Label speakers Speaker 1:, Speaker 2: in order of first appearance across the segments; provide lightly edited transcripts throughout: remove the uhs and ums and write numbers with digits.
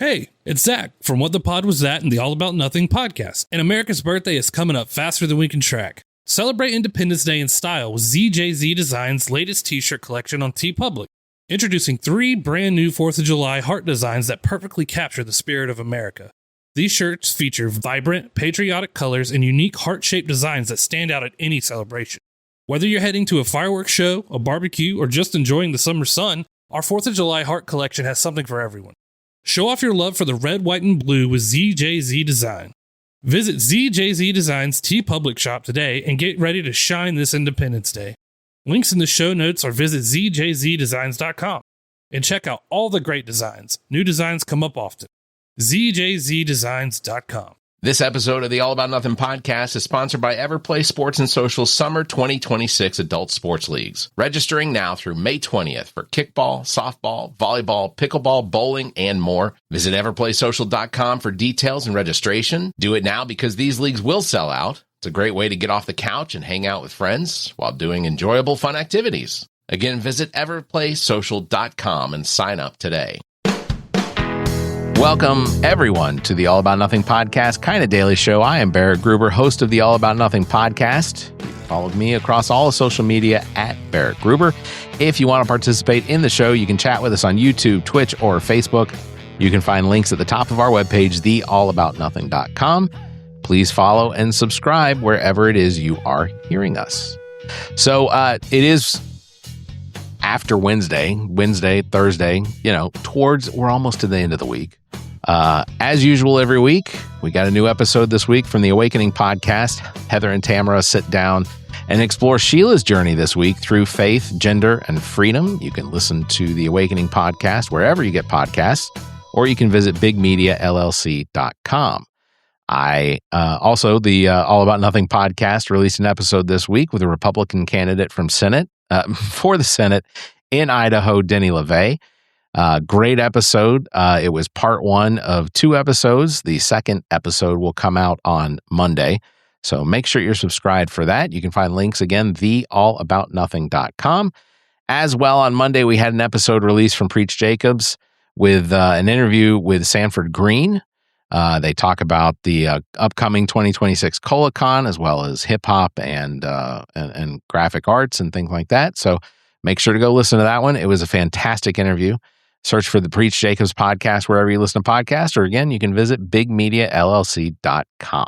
Speaker 1: Hey, it's Zach from What the Pod Was That and the All About Nothing podcast. And America's birthday is coming up faster than we can track. Celebrate Independence Day in style with ZJZ Designs' latest t-shirt collection on TeePublic. Introducing 3 brand new 4th of July heart designs that perfectly capture the spirit of America. These shirts feature vibrant, patriotic colors and unique heart-shaped designs that stand out at any celebration. Whether you're heading to a fireworks show, a barbecue, or just enjoying the summer sun, our 4th of July heart collection has something for everyone. Show off your love for the red, white, and blue with ZJZ Design. Visit ZJZ Design's TeePublic shop today and get ready to shine this Independence Day. Links in the show notes or visit ZJZDesigns.com and check out all the great designs. New designs come up often. ZJZDesigns.com.
Speaker 2: This episode of the All About Nothing podcast is sponsored by Everplay Sports and Social Summer 2026 Adult Sports Leagues. Registering now through May 20th for kickball, softball, volleyball, pickleball, bowling, and more. Visit everplaysocial.com for details and registration. Do it now because these leagues will sell out. It's a great way to get off the couch and hang out with friends while doing enjoyable, fun activities. Again, visit everplaysocial.com and sign up today. Welcome, everyone, to the All About Nothing podcast, kind of daily show. I am Barrett Gruber, host of the All About Nothing podcast. You can follow me across all of social media at Barrett Gruber. If you want to participate in the show, you can chat with us on YouTube, Twitch, or Facebook. You can find links at the top of our webpage, theallaboutnothing.com. Please follow and subscribe wherever it is you are hearing us. So it is after Wednesday, Thursday, we're almost to the end of the week. As usual, every week, we got a new episode this week from the Awakening podcast. Heather and Tamara sit down and explore Sheila's journey this week through faith, gender, and freedom. You can listen to the Awakening podcast wherever you get podcasts, or you can visit bigmediallc.com. Also, the All About Nothing podcast released an episode this week with a Republican candidate for the Senate in Idaho, Denny LaVey. Great episode. It was part 1 of 2 episodes. The second episode will come out on Monday. So make sure you're subscribed for that. You can find links again, theallaboutnothing.com. As well, on Monday, we had an episode released from Preach Jacobs with an interview with Sanford Green. They talk about the upcoming 2026 Colicon, as well as hip hop and graphic arts and things like that. So make sure to go listen to that one. It was a fantastic interview. Search for the Preach Jacobs podcast wherever you listen to podcasts, or again, you can visit bigmediallc.com.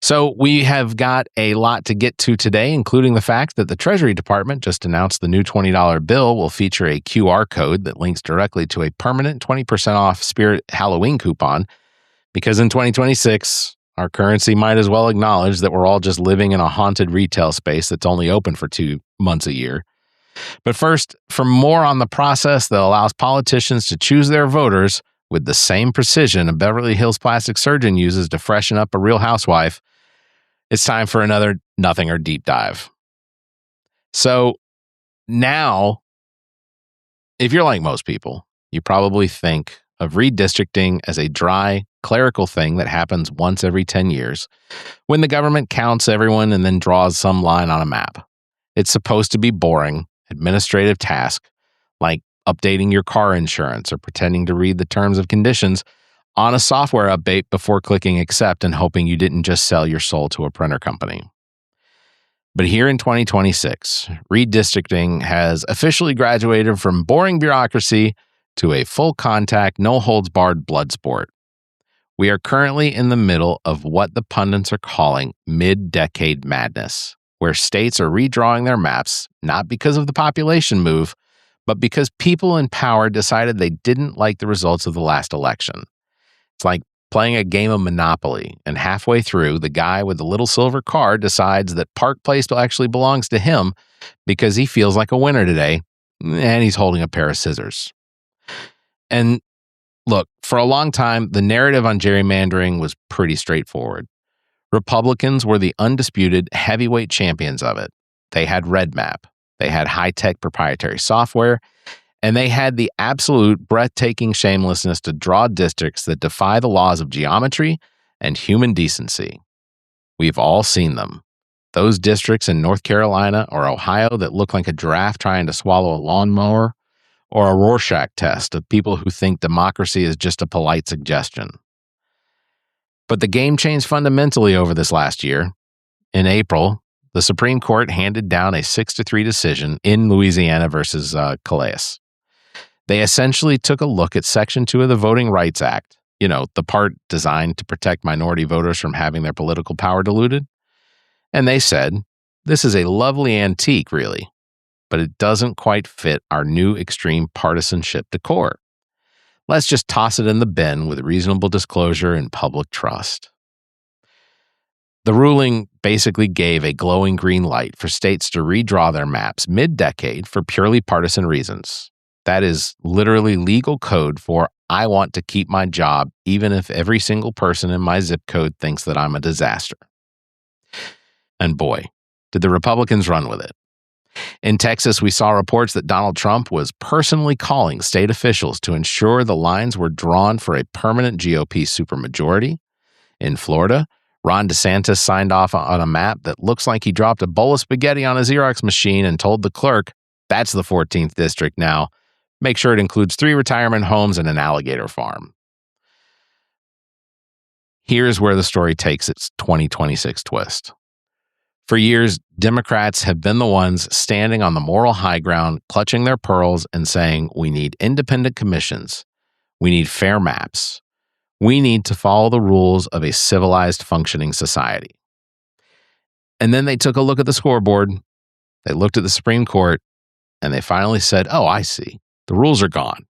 Speaker 2: So we have got a lot to get to today, including the fact that the Treasury Department just announced the new $20 bill will feature a QR code that links directly to a permanent 20% off Spirit Halloween coupon, because in 2026, our currency might as well acknowledge that we're all just living in a haunted retail space that's only open for 2 months a year. But first, for more on the process that allows politicians to choose their voters with the same precision a Beverly Hills plastic surgeon uses to freshen up a Real Housewife, it's time for another Nothing or Deep Dive. So now, if you're like most people, you probably think of redistricting as a dry, clerical thing that happens once every 10 years when the government counts everyone and then draws some line on a map. It's supposed to be boring, administrative task, like updating your car insurance or pretending to read the terms and conditions on a software update before clicking accept and hoping you didn't just sell your soul to a printer company. But here in 2026, redistricting has officially graduated from boring bureaucracy to a full-contact, no-holds-barred blood sport. We are currently in the middle of what the pundits are calling mid-decade madness, where states are redrawing their maps, not because of the population move, but because people in power decided they didn't like the results of the last election. It's like playing a game of Monopoly, and halfway through, the guy with the little silver car decides that Park Place actually belongs to him because he feels like a winner today, and he's holding a pair of scissors. And look, for a long time, the narrative on gerrymandering was pretty straightforward. Republicans were the undisputed heavyweight champions of it. They had RedMap, they had high-tech proprietary software, and they had the absolute breathtaking shamelessness to draw districts that defy the laws of geometry and human decency. We've all seen them. Those districts in North Carolina or Ohio that look like a giraffe trying to swallow a lawnmower, or a Rorschach test of people who think democracy is just a polite suggestion. But the game changed fundamentally over this last year. In April, the Supreme Court handed down a 6-3 decision in Louisiana versus Calais. They essentially took a look at Section 2 of the Voting Rights Act, the part designed to protect minority voters from having their political power diluted. And they said, this is a lovely antique, really, but it doesn't quite fit our new extreme partisanship decor. Let's just toss it in the bin with reasonable disclosure and public trust. The ruling basically gave a glowing green light for states to redraw their maps mid-decade for purely partisan reasons. That is literally legal code for I want to keep my job even if every single person in my zip code thinks that I'm a disaster. And boy, did the Republicans run with it. In Texas, we saw reports that Donald Trump was personally calling state officials to ensure the lines were drawn for a permanent GOP supermajority. In Florida, Ron DeSantis signed off on a map that looks like he dropped a bowl of spaghetti on a Xerox machine and told the clerk, that's the 14th district now. Make sure it includes 3 retirement homes and an alligator farm. Here's where the story takes its 2026 twist. For years, Democrats have been the ones standing on the moral high ground, clutching their pearls and saying, we need independent commissions. We need fair maps. We need to follow the rules of a civilized, functioning society. And then they took a look at the scoreboard, they looked at the Supreme Court, and they finally said, oh, I see. The rules are gone.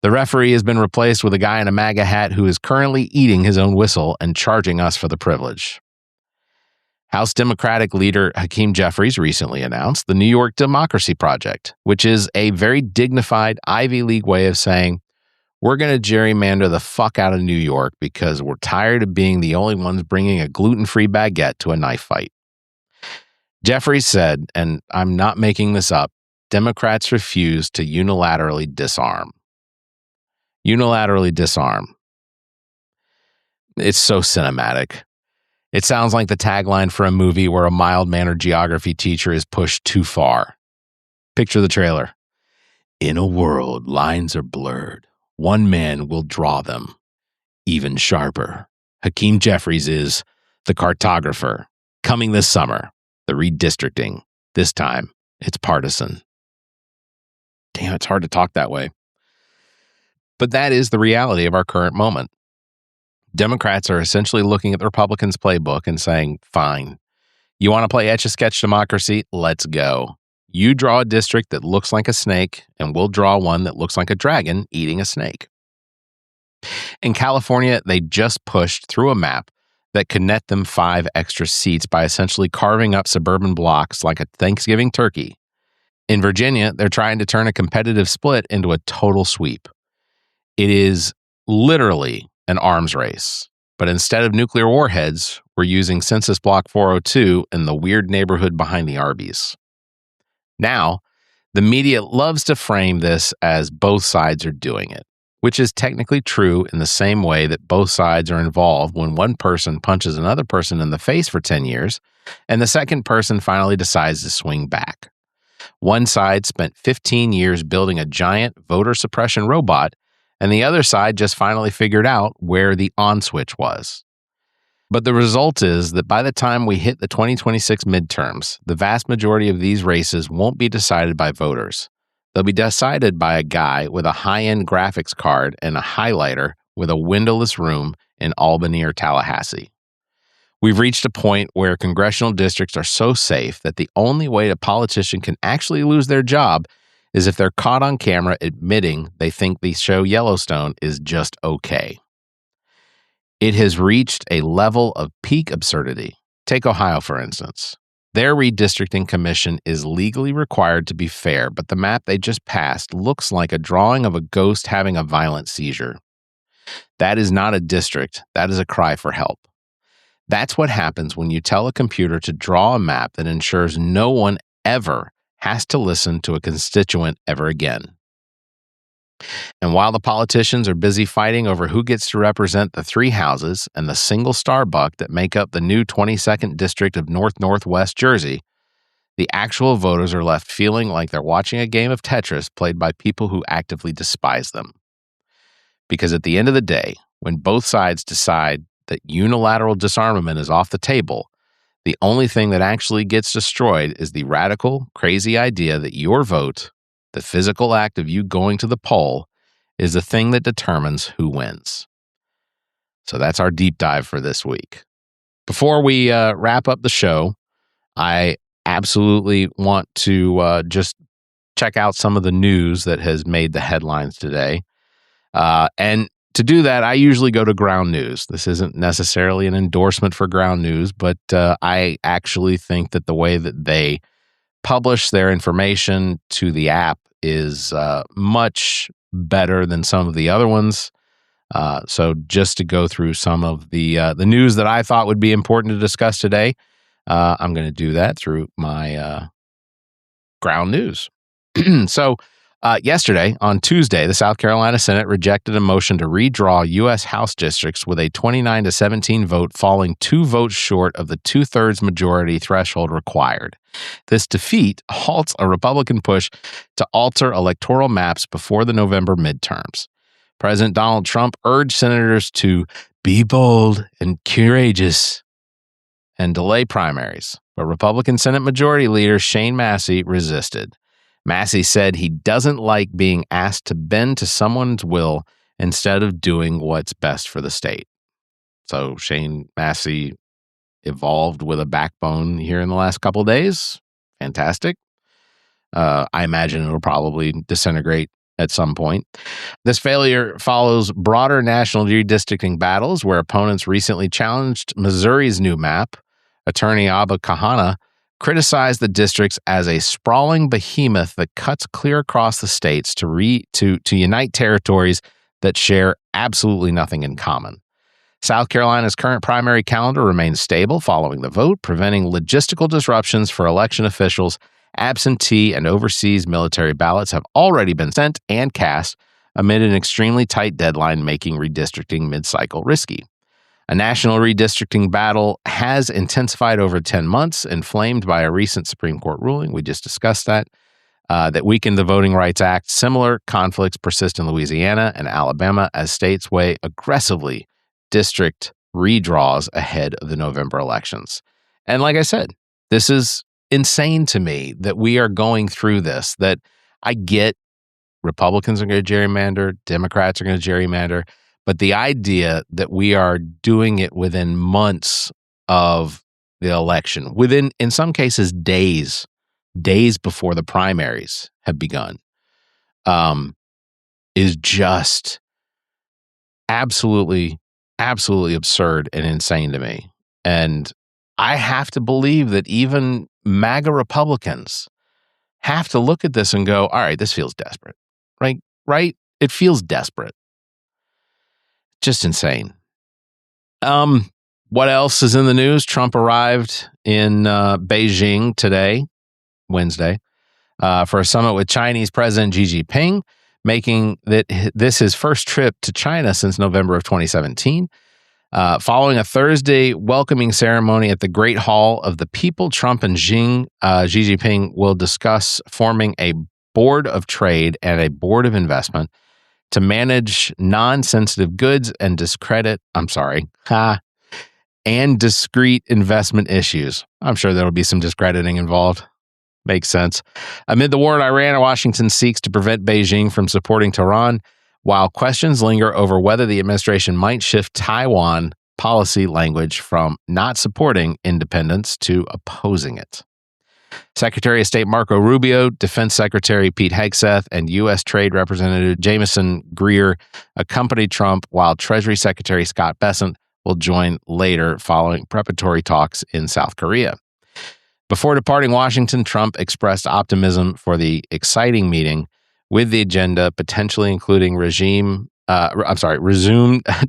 Speaker 2: The referee has been replaced with a guy in a MAGA hat who is currently eating his own whistle and charging us for the privilege. House Democratic leader Hakeem Jeffries recently announced the New York Democracy Project, which is a very dignified Ivy League way of saying, we're going to gerrymander the fuck out of New York because we're tired of being the only ones bringing a gluten-free baguette to a knife fight. Jeffries said, and I'm not making this up, Democrats refuse to unilaterally disarm. Unilaterally disarm. It's so cinematic. It sounds like the tagline for a movie where a mild-mannered geography teacher is pushed too far. Picture the trailer. In a world, lines are blurred. One man will draw them. Even sharper. Hakeem Jeffries is the cartographer. Coming this summer, the redistricting. This time, it's partisan. Damn, it's hard to talk that way. But that is the reality of our current moment. Democrats are essentially looking at the Republicans' playbook and saying, fine, you want to play Etch-a-Sketch democracy? Let's go. You draw a district that looks like a snake, and we'll draw one that looks like a dragon eating a snake. In California, they just pushed through a map that could net them 5 extra seats by essentially carving up suburban blocks like a Thanksgiving turkey. In Virginia, they're trying to turn a competitive split into a total sweep. It is literally an arms race, but instead of nuclear warheads, we're using Census Block 402 in the weird neighborhood behind the Arby's. Now, the media loves to frame this as both sides are doing it, which is technically true in the same way that both sides are involved when one person punches another person in the face for 10 years, and the second person finally decides to swing back. One side spent 15 years building a giant voter suppression robot, and the other side just finally figured out where the on switch was. But the result is that by the time we hit the 2026 midterms, the vast majority of these races won't be decided by voters. They'll be decided by a guy with a high-end graphics card and a highlighter with a windowless room in Albany or Tallahassee. We've reached a point where congressional districts are so safe that the only way a politician can actually lose their job is if they're caught on camera admitting they think the show Yellowstone is just okay. It has reached a level of peak absurdity. Take Ohio, for instance. Their redistricting commission is legally required to be fair, but the map they just passed looks like a drawing of a ghost having a violent seizure. That is not a district. That is a cry for help. That's what happens when you tell a computer to draw a map that ensures no one ever has to listen to a constituent ever again. And while the politicians are busy fighting over who gets to represent the 3 houses and the single Starbuck that make up the new 22nd district of Northwest Jersey, the actual voters are left feeling like they're watching a game of Tetris played by people who actively despise them. Because at the end of the day, when both sides decide that unilateral disarmament is off the table, the only thing that actually gets destroyed is the radical, crazy idea that your vote, the physical act of you going to the poll, is the thing that determines who wins. So that's our deep dive for this week. Before we wrap up the show, I absolutely want to just check out some of the news that has made the headlines today. And to do that, I usually go to Ground News. This isn't necessarily an endorsement for Ground News, but I actually think that the way that they publish their information to the app is much better than some of the other ones. So just to go through some of the news that I thought would be important to discuss today, I'm going to do that through my Ground News. So yesterday, on Tuesday, the South Carolina Senate rejected a motion to redraw U.S. House districts with a 29-17 vote, falling 2 votes short of the 2/3 majority threshold required. This defeat halts a Republican push to alter electoral maps before the November midterms. President Donald Trump urged senators to be bold and courageous and delay primaries, but Republican Senate Majority Leader Shane Massey resisted. Massey said he doesn't like being asked to bend to someone's will instead of doing what's best for the state. So Shane Massey evolved with a backbone here in the last couple of days. Fantastic. I imagine it'll probably disintegrate at some point. This failure follows broader national redistricting battles where opponents recently challenged Missouri's new map. Attorney Abba Kahana criticized the districts as a sprawling behemoth that cuts clear across the states to unite territories that share absolutely nothing in common. South Carolina's current primary calendar remains stable following the vote, preventing logistical disruptions for election officials. Absentee and overseas military ballots have already been sent and cast amid an extremely tight deadline, making redistricting mid-cycle risky. A national redistricting battle has intensified over 10 months, inflamed by a recent Supreme Court ruling. We just discussed that weakened the Voting Rights Act. Similar conflicts persist in Louisiana and Alabama as states weigh aggressively district redraws ahead of the November elections. And like I said, this is insane to me that we are going through this, that I get Republicans are going to gerrymander, Democrats are going to gerrymander, but the idea that we are doing it within months of the election, within, in some cases, days before the primaries have begun, is just absolutely absurd and insane to me. And I have to believe that even MAGA Republicans have to look at this and go, all right, this feels desperate, right? It feels desperate. Just insane. What else is in the news? Trump arrived in Beijing today, Wednesday, for a summit with Chinese President Xi Jinping, making this his first trip to China since November of 2017. Following a Thursday welcoming ceremony at the Great Hall of the People, Trump and Xi Jinping will discuss forming a board of trade and a board of investment to manage non-sensitive goods and discrete investment issues. I'm sure there will be some discrediting involved. Makes sense. Amid the war in Iran, Washington seeks to prevent Beijing from supporting Tehran, while questions linger over whether the administration might shift Taiwan policy language from not supporting independence to opposing it. Secretary of State Marco Rubio, Defense Secretary Pete Hegseth, and U.S. Trade Representative Jamieson Greer accompany Trump, while Treasury Secretary Scott Bessent will join later following preparatory talks in South Korea. Before departing Washington, Trump expressed optimism for the exciting meeting, with the agenda potentially including resuming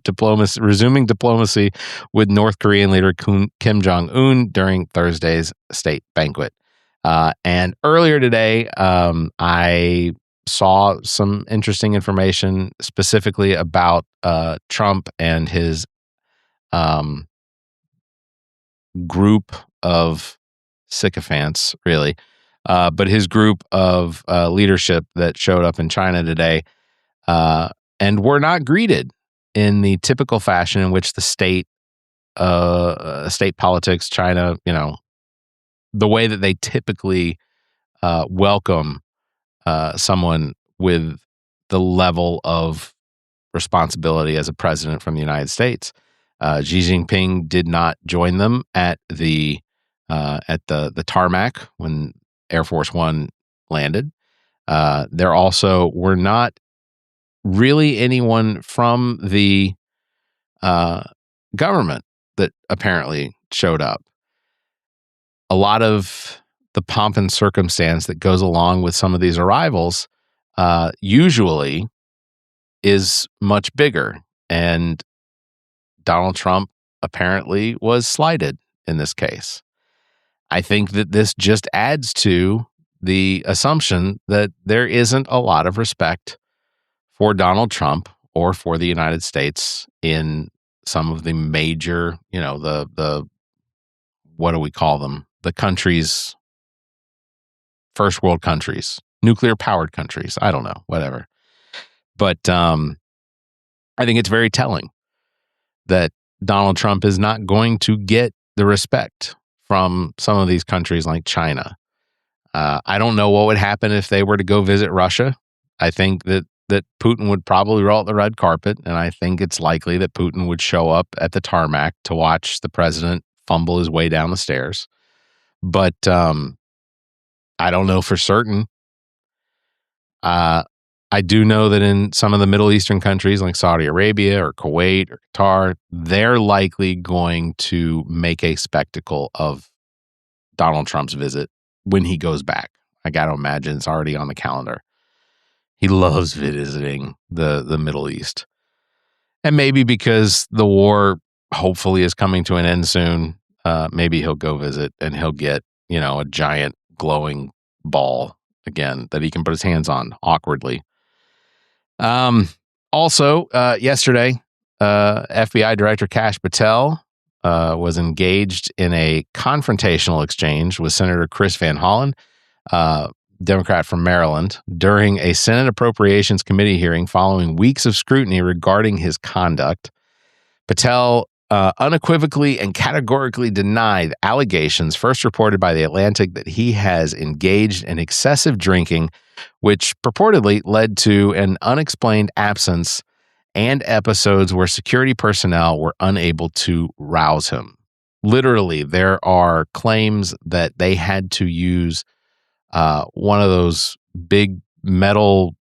Speaker 2: diplomacy with North Korean leader Kim Jong-un during Thursday's state banquet. And earlier today, I saw some interesting information specifically about Trump and his group of sycophants, really. But his group of leadership that showed up in China today and were not greeted in the typical fashion in which the state politics, China, the way that they typically welcome someone with the level of responsibility as a president from the United States. Xi Jinping did not join them at the tarmac when Air Force One landed. There also were not really anyone from the government that apparently showed up. A lot of the pomp and circumstance that goes along with some of these arrivals usually is much bigger. And Donald Trump apparently was slighted in this case. I think that this just adds to the assumption that there isn't a lot of respect for Donald Trump or for the United States in some of the major, the what do we call them? The countries, first world countries, nuclear powered countries. I don't know, whatever. But I think it's very telling that Donald Trump is not going to get the respect from some of these countries like China. I don't know what would happen if they were to go visit Russia. I think that Putin would probably roll out the red carpet, and I think it's likely that Putin would show up at the tarmac to watch the president fumble his way down the stairs. But I don't know for certain. I do know that in some of the Middle Eastern countries like Saudi Arabia or Kuwait or Qatar, they're likely going to make a spectacle of Donald Trump's visit when he goes back. I got to imagine it's already on the calendar. He loves visiting the Middle East. And maybe because the war hopefully is coming to an end soon, maybe he'll go visit and he'll get, a giant glowing ball again that he can put his hands on awkwardly. Also, yesterday, FBI Director Kash Patel was engaged in a confrontational exchange with Senator Chris Van Hollen, Democrat from Maryland, during a Senate Appropriations Committee hearing following weeks of scrutiny regarding his conduct. Patel unequivocally and categorically denied allegations first reported by The Atlantic that he has engaged in excessive drinking, which purportedly led to an unexplained absence and episodes where security personnel were unable to rouse him. Literally, there are claims that they had to use one of those big metal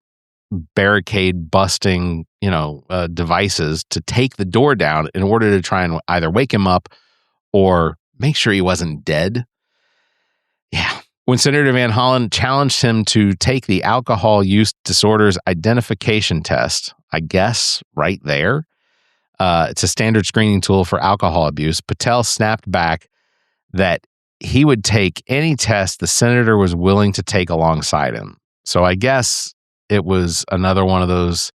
Speaker 2: barricade busting, devices to take the door down in order to try and either wake him up or make sure he wasn't dead. Yeah. When Senator Van Hollen challenged him to take the alcohol use disorders identification test, I guess right there, it's a standard screening tool for alcohol abuse, Patel snapped back that he would take any test the senator was willing to take alongside him. So I guess it was another one of those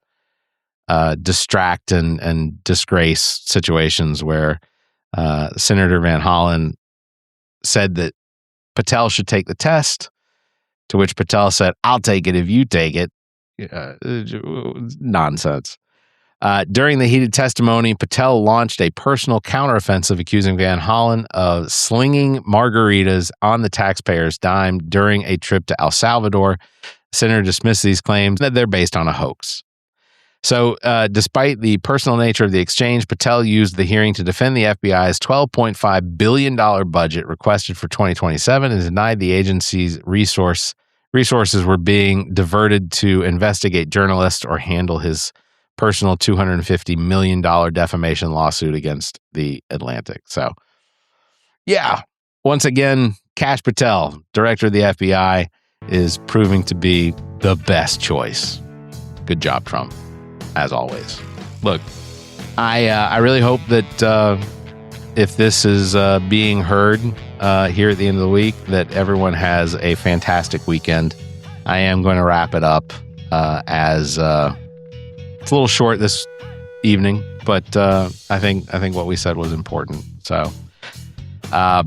Speaker 2: distract and disgrace situations where Senator Van Hollen said that Patel should take the test, to which Patel said, "I'll take it if you take it." Nonsense. During the heated testimony, Patel launched a personal counteroffensive accusing Van Hollen of slinging margaritas on the taxpayers' dime during a trip to El Salvador. The senator dismissed these claims that they're based on a hoax. So, despite the personal nature of the exchange, Patel used the hearing to defend the FBI's $12.5 billion budget requested for 2027 and denied the agency's resources were being diverted to investigate journalists or handle his personal $250 million defamation lawsuit against The Atlantic. So, yeah, once again, Kash Patel, director of the FBI, is proving to be the best choice. Good job, Trump, as always. Look, I really hope that if this is being heard here at the end of the week, that everyone has a fantastic weekend. I am going to wrap it up as it's a little short this evening, but I think what we said was important. So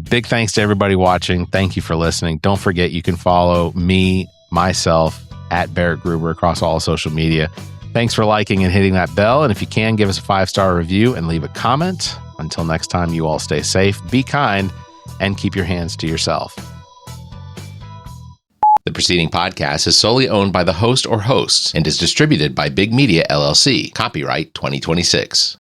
Speaker 2: Big thanks to everybody watching. Thank you for listening. Don't forget, you can follow me, myself, at Barrett Gruber across all social media. Thanks for liking and hitting that bell. And if you can, give us a 5-star review and leave a comment. Until next time, you all stay safe, be kind, and keep your hands to yourself. The preceding podcast is solely owned by the host or hosts and is distributed by Big Media, LLC. Copyright 2026.